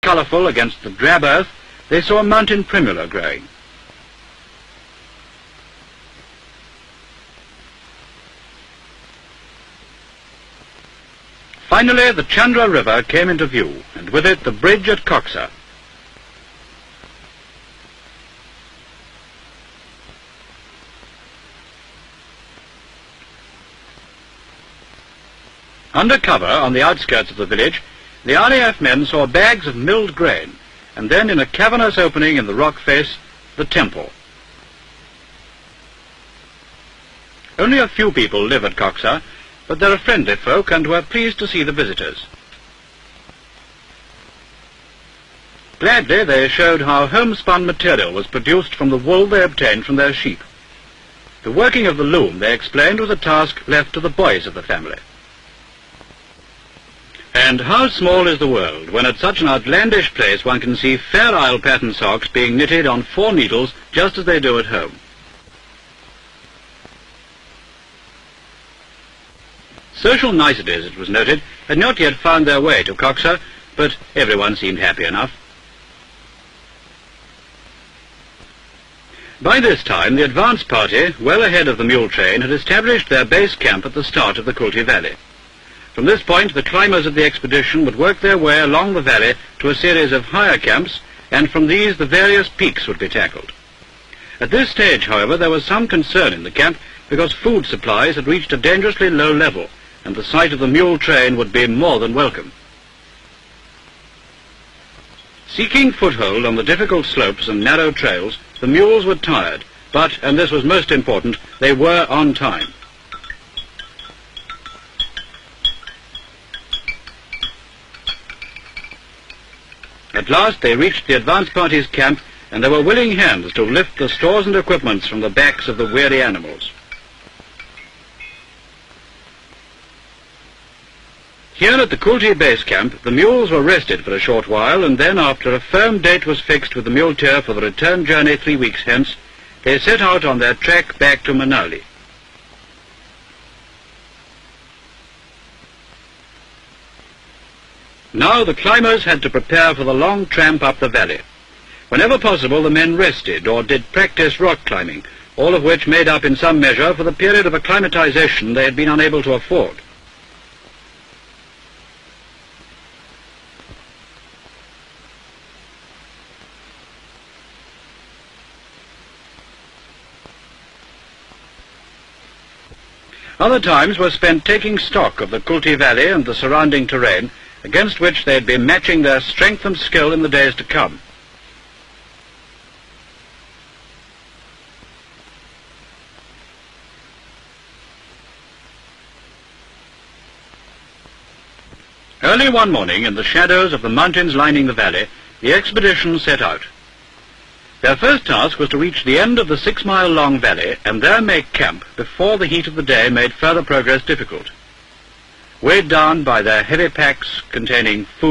colourful against the drab earth, they saw mountain primula growing. Finally, the Chandra River came into view, and with it the bridge at Koksar. Under cover, on the outskirts of the village, the RAF men saw bags of milled grain, and then in a cavernous opening in the rock face, the temple. Only a few people live at Koksar, but they're a friendly folk and were pleased to see the visitors. Gladly they showed how homespun material was produced from the wool they obtained from their sheep. The working of the loom, they explained, was a task left to the boys of the family. And how small is the world, when at such an outlandish place one can see Fair Isle pattern socks being knitted on 4 needles just as they do at home. Social niceties, it was noted, had not yet found their way to Koksar, but everyone seemed happy enough. By this time, the advance party, well ahead of the mule train, had established their base camp at the start of the Kulti Valley. From this point, the climbers of the expedition would work their way along the valley to a series of higher camps, and from these the various peaks would be tackled. At this stage, however, there was some concern in the camp because food supplies had reached a dangerously low level, and the sight of the mule train would be more than welcome. Seeking foothold on the difficult slopes and narrow trails, the mules were tired, but, and this was most important, they were on time. At last they reached the advance party's camp, and there were willing hands to lift the stores and equipments from the backs of the weary animals. Here at the Kulti base camp, the mules were rested for a short while, and then, after a firm date was fixed with the muleteer for the return journey 3 weeks hence, they set out on their trek back to Manali. Now the climbers had to prepare for the long tramp up the valley. Whenever possible, the men rested or did practice rock climbing, all of which made up in some measure for the period of acclimatization they had been unable to afford. Other times were spent taking stock of the Kulti Valley and the surrounding terrain, against which they had been matching their strength and skill in the days to come. Early one morning, in the shadows of the mountains lining the valley, the expedition set out. Their first task was to reach the end of the 6-mile-long valley and there make camp before the heat of the day made further progress difficult. Weighed down by their heavy packs containing food,